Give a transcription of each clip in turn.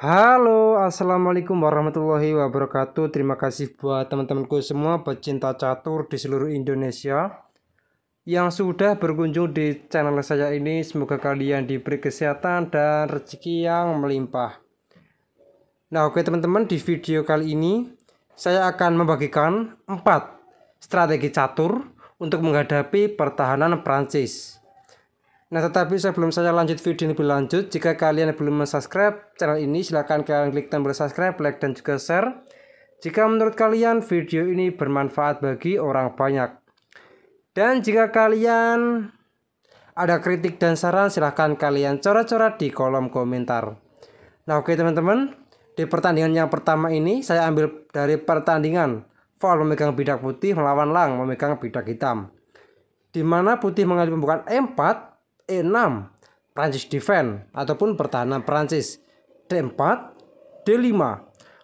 Halo, assalamualaikum warahmatullahi wabarakatuh. Terima kasih buat teman-temanku semua pecinta catur di seluruh Indonesia yang sudah berkunjung di channel saya ini. Semoga kalian diberi kesehatan dan rezeki yang melimpah. Nah, oke teman-teman, di video kali ini saya akan membagikan 4 strategi catur untuk menghadapi pertahanan Prancis. Nah, tetapi sebelum saya lanjut video ini lebih lanjut, jika kalian belum subscribe channel ini, silahkan kalian klik tombol subscribe, like, dan juga share. Jika menurut kalian video ini bermanfaat bagi orang banyak. Dan jika kalian ada kritik dan saran, silahkan kalian coret-coret di kolom komentar. Nah, oke teman-teman, di pertandingan yang pertama ini saya ambil dari pertandingan Vol memegang bidak putih melawan Lang memegang bidak hitam, di mana putih mengambil pembukaan E4, E6 Prancis defend ataupun pertahanan Prancis, D4, D5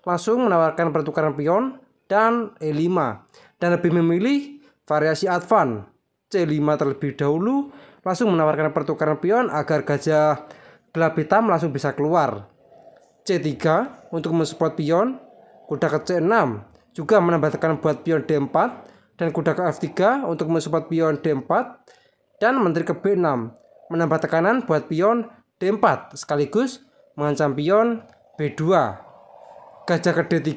langsung menawarkan pertukaran pion, dan E5, dan lebih memilih variasi advance C5 terlebih dahulu, langsung menawarkan pertukaran pion agar gajah gelap hitam langsung bisa keluar. C3 untuk mensupport pion, kuda ke C6 juga menambahkan buat pion D4, dan kuda ke F3 untuk mensupport pion D4, dan menteri ke B6 menambah tekanan buat pion D4 sekaligus mengancam pion B2, gajah ke D3,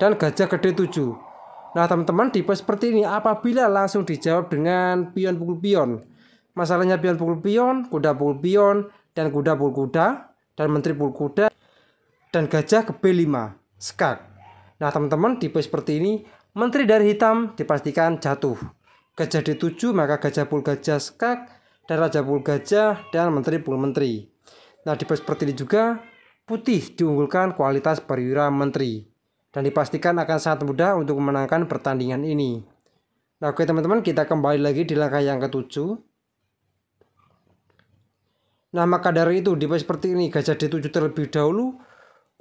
dan gajah ke D7. Nah teman-teman, tipe seperti ini apabila langsung dijawab dengan pion pukul pion, masalahnya pion pukul pion, kuda pukul pion, dan kuda pukul kuda, dan menteri pukul kuda, dan gajah ke B5 skak. Nah teman-teman, tipe seperti ini menteri dari hitam dipastikan jatuh. Gajah D7 maka gajah pukul gajah skak, dan raja pukul gajah, dan menteri pukul menteri. Nah tipe seperti ini juga putih diunggulkan kualitas perwira menteri, dan dipastikan akan sangat mudah untuk memenangkan pertandingan ini. Nah oke teman-teman, kita kembali lagi di langkah yang ke-7. Nah maka dari itu tipe seperti ini gajah D7 terlebih dahulu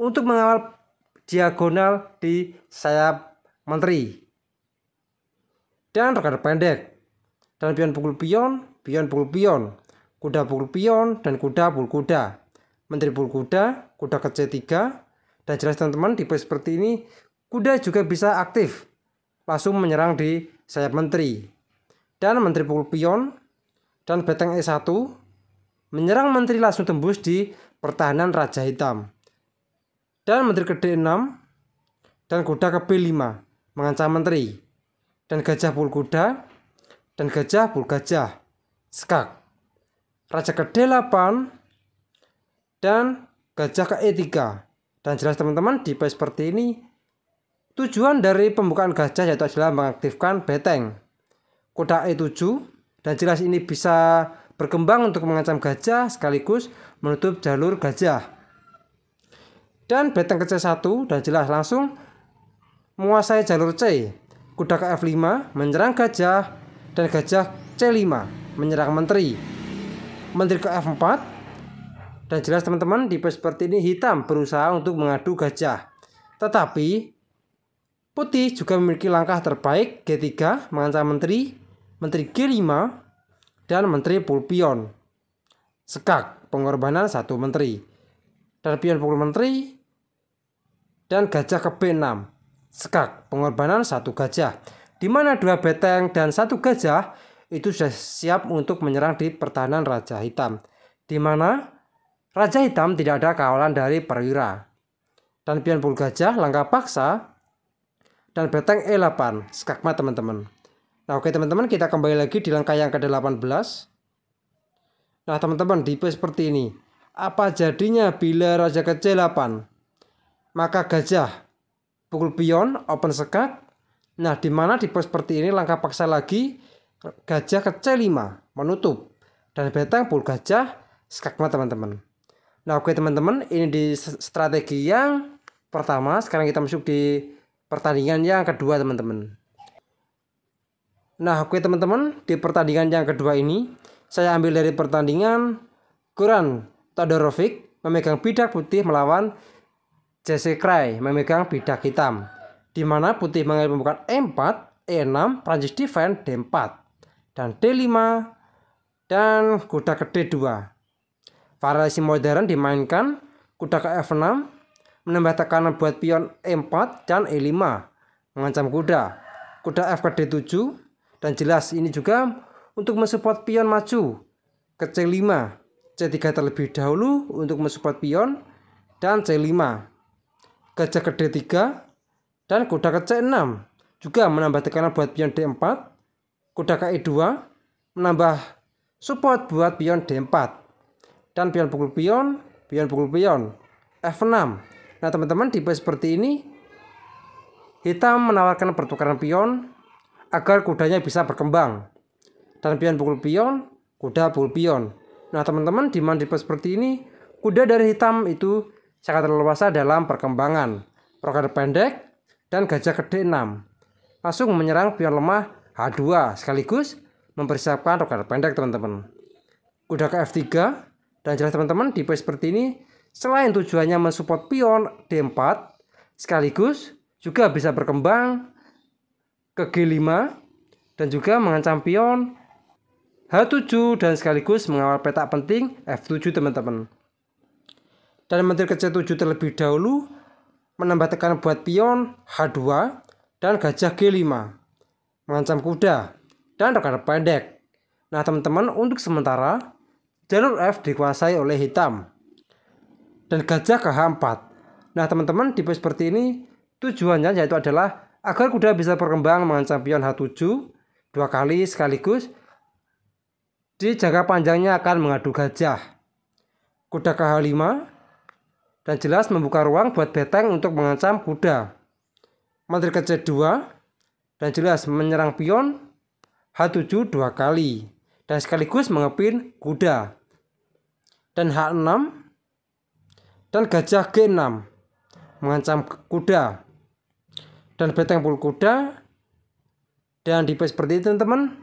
untuk mengawal diagonal di sayap menteri, dan rekan pendek, dan pion pukul pion, pion pukul pion, kuda pukul pion, dan kuda pukul kuda, menteri pukul kuda, kuda ke C3. Dan jelas teman-teman, tipe seperti ini kuda juga bisa aktif langsung menyerang di sayap menteri, dan menteri pukul pion, dan beteng E1 menyerang menteri langsung tembus di pertahanan raja hitam, dan menteri ke D6, dan kuda ke B5 mengancam menteri, dan gajah pukul kuda, dan gajah pukul gajah skak, raja ke D8, dan gajah ke E3. Dan jelas teman-teman, tipe seperti ini tujuan dari pembukaan gajah yaitu adalah mengaktifkan beteng, kuda E7, dan jelas ini bisa berkembang untuk mengancam gajah sekaligus menutup jalur gajah. Dan beteng ke C1, dan jelas langsung menguasai jalur C, kuda ke F5 menyerang gajah, dan gajah C5 menyerang menteri, menteri ke F4. Dan jelas teman-teman, tipe seperti ini hitam berusaha untuk mengadu gajah, tetapi putih juga memiliki langkah terbaik G3 mengancam menteri, menteri G5, dan menteri pukul pion skak, pengorbanan satu menteri, dan pion pukul menteri, dan gajah ke B6 skak, pengorbanan satu gajah, di mana 2 beteng dan 1 gajah itu sudah siap untuk menyerang di pertahanan raja hitam, di mana raja hitam tidak ada kawalan dari perwira, dan pion pukul gajah langkah paksa, dan beteng E8 skakmat teman-teman. Nah oke teman-teman, kita kembali lagi di langkah yang ke-18. Nah teman-teman, tipe seperti ini apa jadinya bila raja ke C8, maka gajah pukul pion open skak. Nah dimana tipe seperti ini langkah paksa lagi gajah ke C5 menutup, dan beteng pukul gajah skakmat teman-teman. Nah oke teman-teman, ini di strategi yang pertama. Sekarang kita masuk di pertandingan yang kedua teman-teman. Nah oke teman-teman, di pertandingan yang kedua ini saya ambil dari pertandingan Goran Todorovic memegang bidak putih melawan Jesse Cray memegang bidak hitam, di mana putih mengambil pembukaan E4, E6 Prancis defend, D4, dan D5, dan kuda ke D2. Variasi modern dimainkan kuda ke F6, menambah tekanan buat pion E4 dan E5, mengancam kuda. Kuda F ke D7, dan jelas ini juga untuk mensupport pion maju ke C5, C3 terlebih dahulu untuk mensupport pion, dan C5, gajah ke D3, dan kuda ke C6 juga menambah tekanan buat pion D4, kuda ke E2 menambah support buat pion D4, dan pion pukul pion, F6. Nah teman-teman, tipe seperti ini hitam menawarkan pertukaran pion agar kudanya bisa berkembang, dan pion pukul pion, kuda pukul pion. Nah teman-teman, di mana tipe seperti ini kuda dari hitam itu sangat leluasa dalam perkembangan, rokade pendek, dan gajah ke D6 langsung menyerang pion lemah H2 sekaligus mempersiapkan rokade pendek teman-teman. Kuda ke F3, dan jelas teman-teman, tipe seperti ini selain tujuannya mensupport pion D4 sekaligus juga bisa berkembang ke G5 dan juga mengancam pion H7 dan sekaligus mengawal petak penting F7 teman-teman. Dan menteri ke C7 terlebih dahulu menambah tekanan buat pion H2 dan gajah G5, mengancam kuda dan rokade pendek. Nah teman-teman, untuk sementara jalur F dikuasai oleh hitam dan gajah ke H4. Nah teman-teman, tipe seperti ini tujuannya yaitu adalah agar kuda bisa berkembang mengancam pion H7 dua kali sekaligus di jangka panjangnya akan mengadu gajah. Kuda ke H5, dan jelas membuka ruang buat beteng untuk mengancam kuda. Menteri ke C2, dan jelas menyerang pion H7 dua kali dan sekaligus mengepin kuda. Dan H6 dan gajah G6 mengancam kuda dan beteng pukul kuda. Dan tipe seperti itu teman-teman,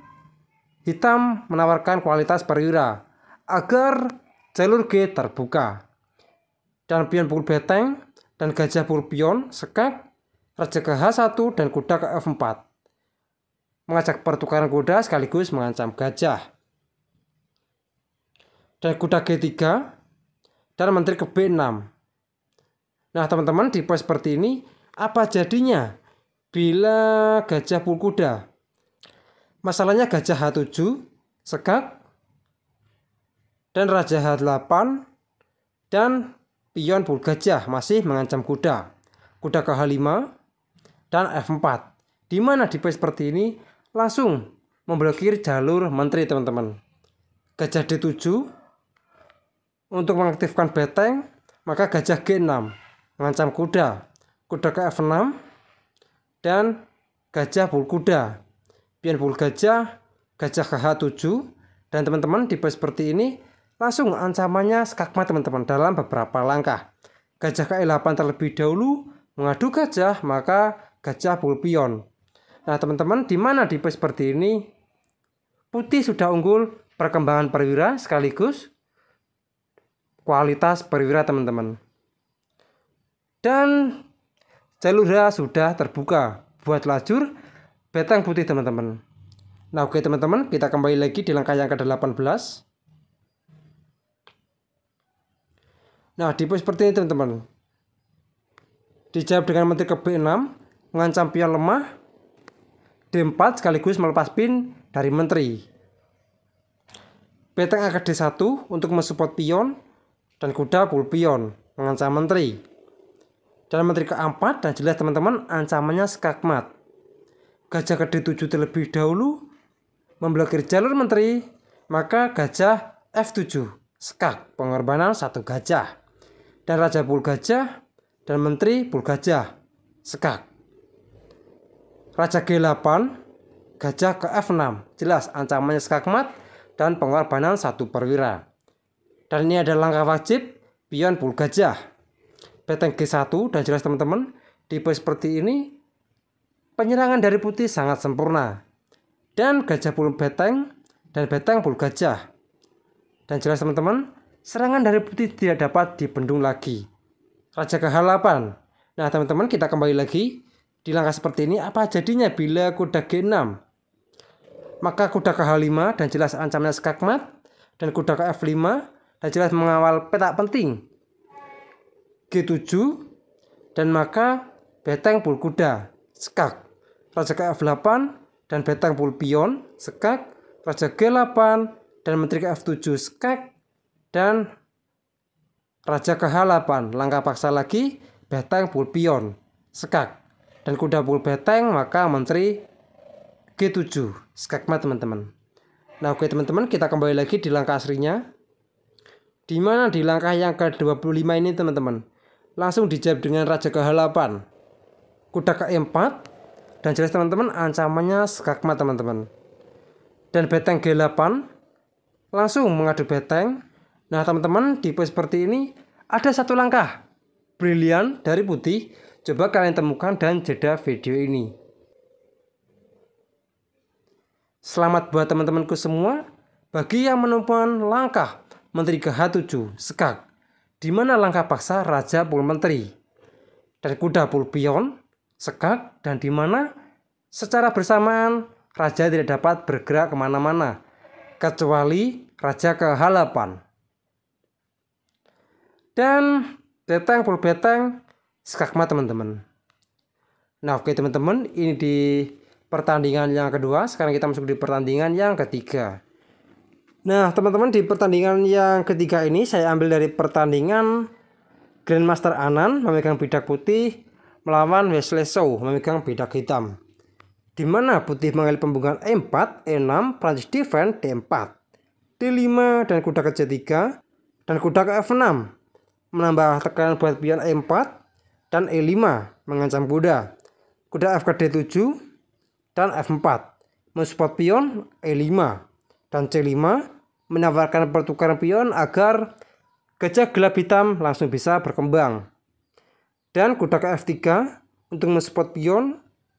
hitam menawarkan kualitas perwira agar jalur G terbuka, dan pion pukul beteng dan gajah pukul pion sekak, raja ke H1 dan kuda ke F4 mengajak pertukaran kuda sekaligus mengancam gajah. Dan kuda G3 dan menteri ke B6. Nah teman-teman, tipe seperti ini apa jadinya bila gajah pukul kuda? Masalahnya gajah H7 sekak dan raja H8 dan pion pukul gajah masih mengancam kuda. Kuda ke H5 dan F4, di mana tipe seperti ini langsung memblokir jalur menteri teman-teman. Gajah D7 untuk mengaktifkan beteng, maka gajah G6 mengancam kuda. Kuda ke F6 dan gajah pukul kuda, pion pukul gajah, gajah ke H7. Dan teman-teman, tipe seperti ini langsung ancamannya skakmat teman-teman dalam beberapa langkah. Gajah ke E8 terlebih dahulu mengadu gajah, maka gajah pukul pion. Nah teman-teman, di mana tipe seperti ini putih sudah unggul perkembangan perwira sekaligus kualitas perwira teman-teman. Dan jalur H sudah terbuka buat lajur beteng putih teman-teman. Nah oke teman-teman, kita kembali lagi di langkah yang ke-18. Nah tipe seperti ini teman-teman, dijawab dengan menteri ke B6 mengancam pion lemah D4 sekaligus melepas pin dari menteri. Beteng ke D1 untuk mensupport pion dan kuda pukul pion mengancam menteri. Dan menteri ke A4, dan jelas teman-teman ancamannya skakmat. Gajah ke D7 terlebih dahulu memblokir jalur menteri, maka gajah F7 skak, pengorbanan satu gajah. Dan raja pukul gajah dan menteri pukul gajah skak. Raja G8, gajah ke F6, jelas ancamannya skakmat dan pengorbanan satu perwira. Dan ini adalah langkah wajib pion pukul gajah. Beteng G1, dan jelas teman-teman, tipe seperti ini penyerangan dari putih sangat sempurna. Dan gajah pukul beteng dan beteng pukul gajah. Dan jelas teman-teman, serangan dari putih tidak dapat dibendung lagi. Raja ke H8. Nah teman-teman, kita kembali lagi di langkah seperti ini. Apa jadinya bila kuda G6? Maka kuda ke H5 dan jelas ancamannya skakmat, dan kuda ke F5 dan jelas mengawal petak penting G7, dan maka beteng pul kuda, skak, raja ke F8, dan beteng pul pion, skak, raja G8, dan menteri ke F7, skak, dan raja ke H8, langkah paksa lagi, beteng pul pion, skak, dan kuda pul beteng, maka menteri G7, skakmat teman-teman. Nah oke teman-teman, kita kembali lagi di langkah aslinya. Dimana di langkah yang ke-25 ini teman-teman, langsung dijawab dengan raja ke H8, kuda ke E4, dan jelas teman-teman ancamannya skakmat teman-teman. Dan beteng G8 langsung mengadu beteng. Nah teman-teman, di pose seperti ini ada satu langkah brilian dari putih. Coba kalian temukan dan jeda video ini. Selamat buat teman-temanku semua. Bagi yang menemukan langkah menteri ke H7 skak, dimana langkah paksa raja pul menteri dan kuda pul pion skak, dan dimana secara bersamaan raja tidak dapat bergerak kemana-mana kecuali raja ke H8 dan beteng pul beteng skakmat teman-teman. Nah oke teman-teman, ini di pertandingan yang kedua. Sekarang kita masuk di pertandingan yang ketiga. Nah teman-teman, di pertandingan yang ketiga ini saya ambil dari pertandingan Grandmaster Anan memegang bidak putih melawan Wesley Chow memegang bidak hitam. Dimana putih mengambil pembungkam E4, E6, Prancis defense D4, D5, dan kuda ke C3, dan kuda ke F6 menambah tekanan buat pion E4, dan E5 mengancam kuda. Kuda F ke D7 dan F4 mensupport pion E5, dan C5 menawarkan pertukaran pion agar gajah gelap hitam langsung bisa berkembang. Dan kuda ke F3 untuk mensupport pion,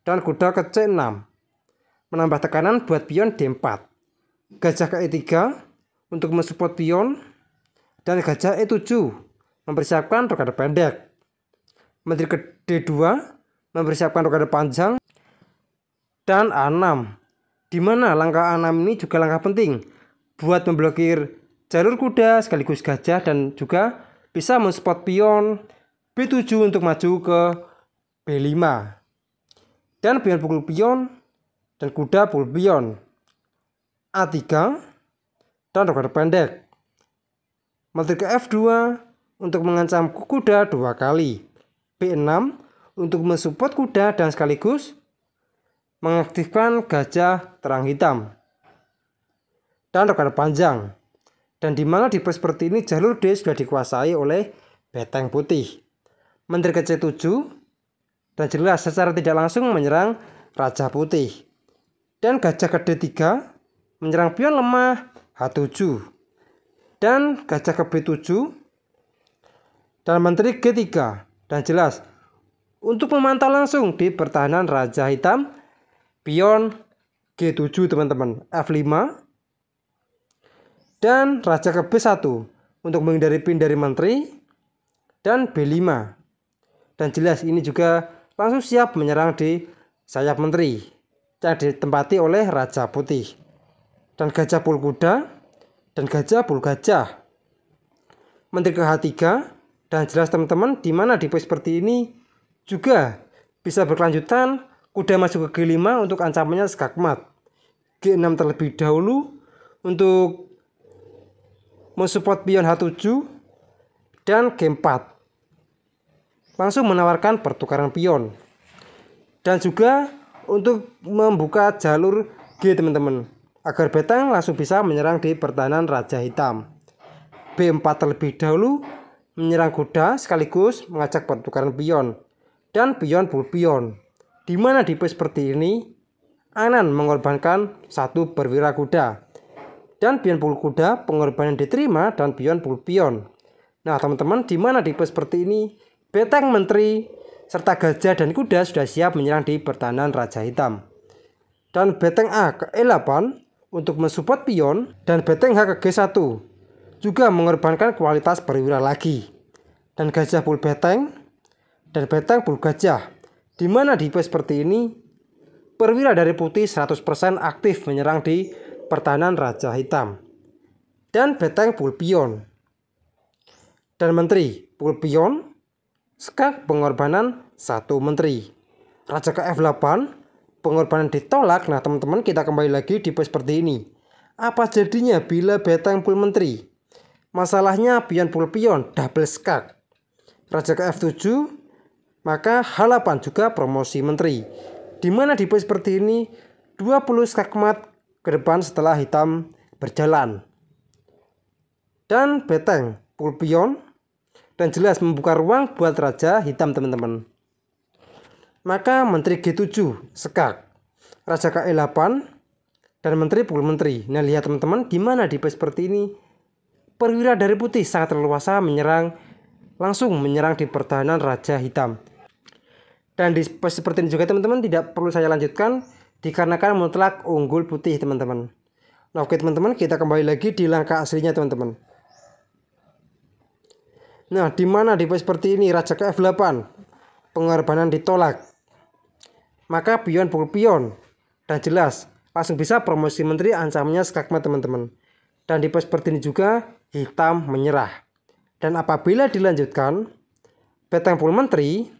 dan kuda ke C6 menambah tekanan buat pion D4. Gajah ke E3 untuk mensupport pion, dan gajah E7 mempersiapkan rokade pendek. Menteri ke D2 mempersiapkan rokade panjang, dan A6, dimana langkah A6 ini juga langkah penting buat memblokir jalur kuda sekaligus gajah, dan juga bisa mensupport pion B7 untuk maju ke B5, dan pion pukul pion dan kuda pukul pion A3 dan rokade pendek. Menteri ke F2 untuk mengancam kuda 2 kali, B6 untuk mensupport kuda dan sekaligus mengaktifkan gajah terang hitam, dan rokade panjang. Dan dimana di pose seperti ini jalur D sudah dikuasai oleh beteng putih. Menteri ke C7, dan jelas secara tidak langsung menyerang raja putih. Dan gajah ke D3 menyerang pion lemah H7, dan gajah ke B7, dan menteri G3. Dan jelas untuk memantau langsung di pertahanan raja hitam, pion G7 teman-teman, F5, dan raja ke B1 untuk menghindari pin dari menteri, dan B5. Dan jelas ini juga langsung siap menyerang di sayap menteri yang ditempati oleh raja putih. Dan gajah pul kuda dan gajah pul gajah. Menteri ke H3, dan jelas teman-teman, dimana di pose seperti ini juga bisa berkelanjutan kuda maju ke G5 untuk ancamannya skakmat. G6 terlebih dahulu untuk mensupport pion H7, dan G4 langsung menawarkan pertukaran pion, dan juga untuk membuka jalur G teman-teman, agar beteng langsung bisa menyerang di pertahanan raja hitam. B4 terlebih dahulu menyerang kuda sekaligus mengajak pertukaran pion, dan pion pul pion. Dimana di pose seperti ini Anan mengorbankan satu perwira kuda, dan pion pul kuda pengorbanan diterima, dan pion pul pion. Nah teman-teman, dimana di pose seperti ini beteng menteri serta gajah dan kuda sudah siap menyerang di pertahanan raja hitam. Dan beteng A ke E8 untuk mensupport pion, dan beteng H ke G1 juga mengorbankan kualitas perwira lagi, dan gajah pul beteng dan beteng pul gajah. Dimana di pose seperti ini perwira dari putih 100% aktif menyerang di pertahanan raja hitam, dan beteng pul pion dan menteri pul pion skak pengorbanan 1 menteri. Raja ke F8, pengorbanan ditolak. Nah teman-teman, kita kembali lagi di pos seperti ini. Apa jadinya bila beteng full menteri? Masalahnya pion full pion, double skak. Raja ke F7, maka H8 juga promosi menteri. Dimana di pos seperti ini 20 skak mat ke depan setelah hitam berjalan. Dan beteng full pion dan jelas membuka ruang buat raja hitam teman-teman. Maka menteri G7 skak, raja ke E8 dan menteri full menteri. Nah lihat teman-teman, di mana di pos seperti ini perwira dari putih sangat leluasa langsung menyerang di pertahanan raja hitam. Dan di pos seperti ini juga teman-teman tidak perlu saya lanjutkan dikarenakan mutlak unggul putih teman-teman. Nah oke teman-teman, kita kembali lagi di langkah aslinya teman-teman. Nah di mana di pos seperti ini raja ke F8, pengorbanan ditolak. Maka pion full pion dan jelas langsung bisa promosi menteri, ancamannya skakmat teman-teman. Dan di pos seperti ini juga hitam menyerah. Dan apabila dilanjutkan beteng full menteri,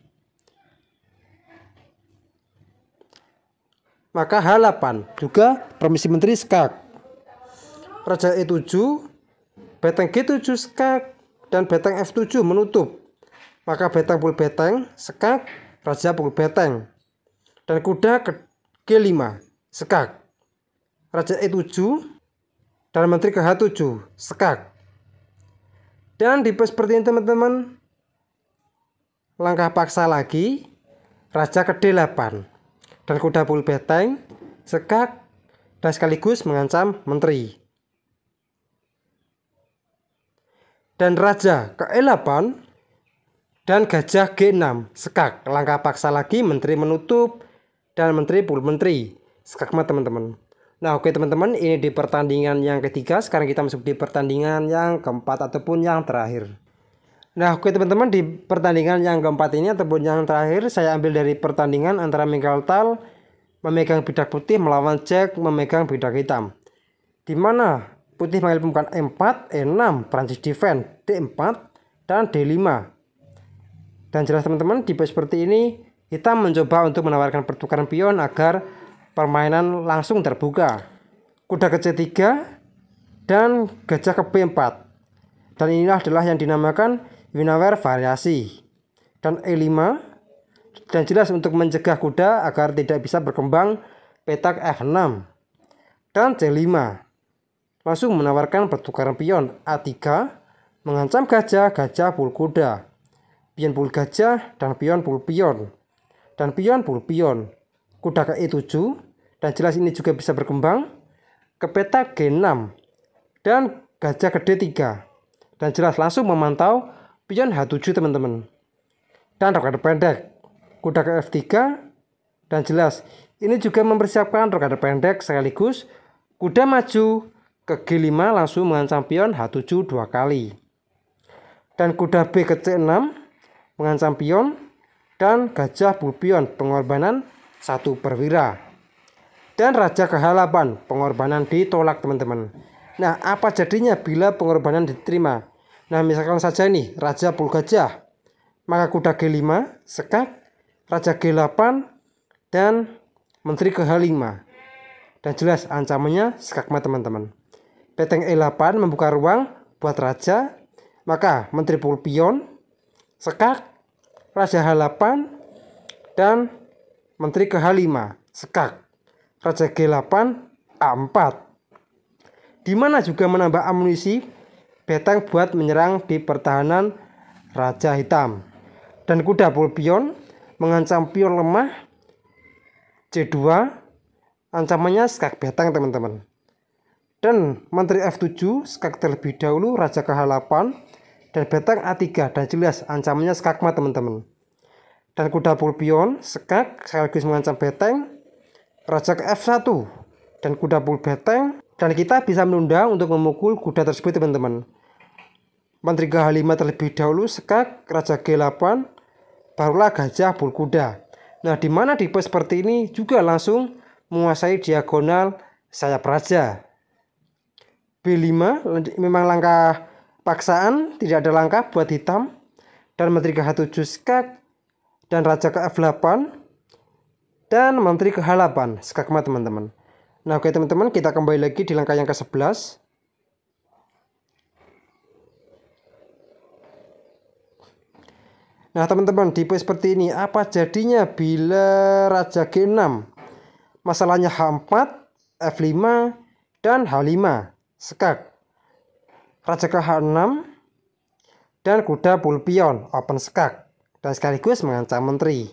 maka H8 juga promosi menteri skak. Raja E7, beteng G7 skak dan beteng F7 menutup. Maka beteng full beteng skak, raja full beteng. Dan kuda ke G5 skak, raja E7 dan menteri ke H7 skak. Dan di pos seperti ini teman-teman, langkah paksa lagi, raja ke D8 dan kuda full beteng skak dan sekaligus mengancam menteri. Dan raja ke E8 dan gajah G6 skak. Langkah paksa lagi, menteri menutup dan menteri full menteri skakmat teman-teman. Nah oke teman-teman, ini di pertandingan yang ketiga. Sekarang kita masuk di pertandingan yang keempat ataupun yang terakhir. Nah oke teman-teman, di pertandingan yang keempat ini ataupun yang terakhir, saya ambil dari pertandingan antara Mikael Tal memegang bidak putih melawan Jack memegang bidak hitam. Dimana putih mengambil pembukaan E4, E6, Prancis defense, D4 dan D5. Dan jelas teman-teman, di pos seperti ini hitam mencoba untuk menawarkan pertukaran pion agar permainan langsung terbuka. Kuda ke C3 dan gajah ke B4. Dan inilah adalah yang dinamakan Winawer variasi. Dan E5. Dan jelas untuk mencegah kuda agar tidak bisa berkembang, petak F6. Dan C5. Langsung menawarkan pertukaran pion. A3 mengancam gajah, gajah full kuda. Pion full gajah dan pion full pion. Dan pion full pion. Kuda ke E7 dan jelas ini juga bisa berkembang ke petak G6 dan gajah ke D3 dan jelas langsung memantau pion H7 teman-teman. Dan rokade pendek kuda ke F3 dan jelas ini juga mempersiapkan rokade pendek sekaligus kuda maju ke G5 langsung mengancam pion H7 2 kali. Dan kuda B ke C6 mengancam pion dan gajah full pion pengorbanan 1 perwira. Dan raja ke H8 pengorbanan ditolak teman-teman. Nah apa jadinya bila pengorbanan diterima? Nah misalkan saja ini raja full gajah, maka kuda G5 skak, raja G8 dan menteri ke H5. Dan jelas ancamannya skakmat teman-teman. Beteng E8 membuka ruang buat raja, maka menteri full pion skak, raja H8 dan menteri ke H5 skak, raja G8 A4. Dimana juga menambah amunisi beteng buat menyerang di pertahanan raja hitam. Dan kuda full pion mengancam pion lemah C2, ancamannya skak beteng teman-teman. Dan menteri F7 skak terlebih dahulu, raja ke H8 dan beteng A3 dan jelas ancamannya skakmat teman-teman. Dan kuda full pion skak sekaligus mengancam beteng, raja ke F1 dan kuda full beteng, dan kita bisa menunda untuk memukul kuda tersebut teman-teman. Menteri ke H5 terlebih dahulu skak, raja G8 barulah gajah full kuda. Nah di mana di pos seperti ini juga langsung menguasai diagonal sayap raja. B5 memang langkah paksaan, tidak ada langkah buat hitam. dan menteri ke H7 skak, dan raja ke F8 dan menteri ke H8 skakmat teman-teman. Nah oke teman-teman, kita kembali lagi di langkah yang ke-11. Nah teman-teman, tipe seperti ini apa jadinya bila raja G6? Masalahnya H4, F5 dan H5 skak, raja ke H6 dan kuda full pion open skak dan sekaligus mengancam menteri.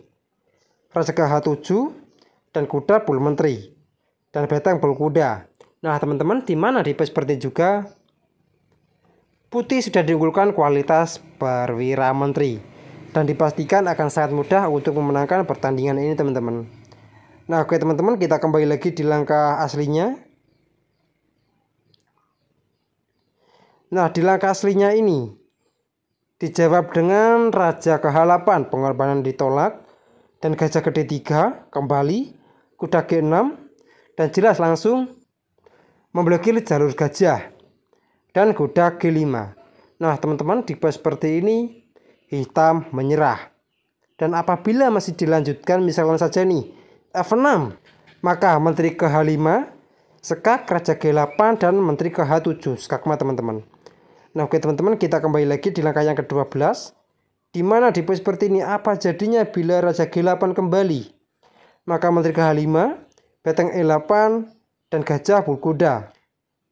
Raja ke H7 dan kuda full menteri dan beteng full kuda. Nah teman-teman, di mana di seperti juga putih sudah diunggulkan kualitas perwira menteri dan dipastikan akan sangat mudah untuk memenangkan pertandingan ini teman-teman. Nah oke teman-teman, kita kembali lagi di langkah aslinya. Nah di langkah aslinya ini dijawab dengan raja ke H8 pengorbanan ditolak, dan gajah ke D3 kembali, kuda G6 dan jelas langsung memblokir jalur gajah dan kuda G5. Nah teman-teman, di pos seperti ini hitam menyerah, dan apabila masih dilanjutkan misalnya saja nih F6, maka menteri ke H5 skak, raja G8 dan menteri ke H7 skakmat teman-teman. Nah oke teman-teman, kita kembali lagi di langkah yang ke-12, di mana di pos seperti ini apa jadinya bila raja G8 kembali? Maka menteri ke H5, beteng E8 dan gajah full kuda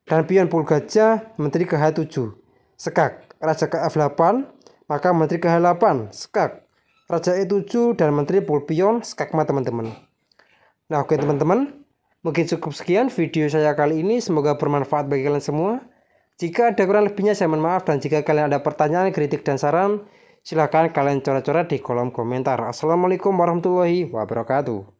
dan pion full gajah, menteri ke H7 skak, raja ke F8, maka menteri ke H8 skak, raja E7 dan menteri full pion skakmat teman-teman. Nah oke teman-teman, mungkin cukup sekian video saya kali ini, semoga bermanfaat bagi kalian semua. Jika ada kurang lebihnya saya mohon maaf, dan jika kalian ada pertanyaan, kritik dan saran, silahkan kalian coret-coret di kolom komentar. Assalamualaikum warahmatullahi wabarakatuh.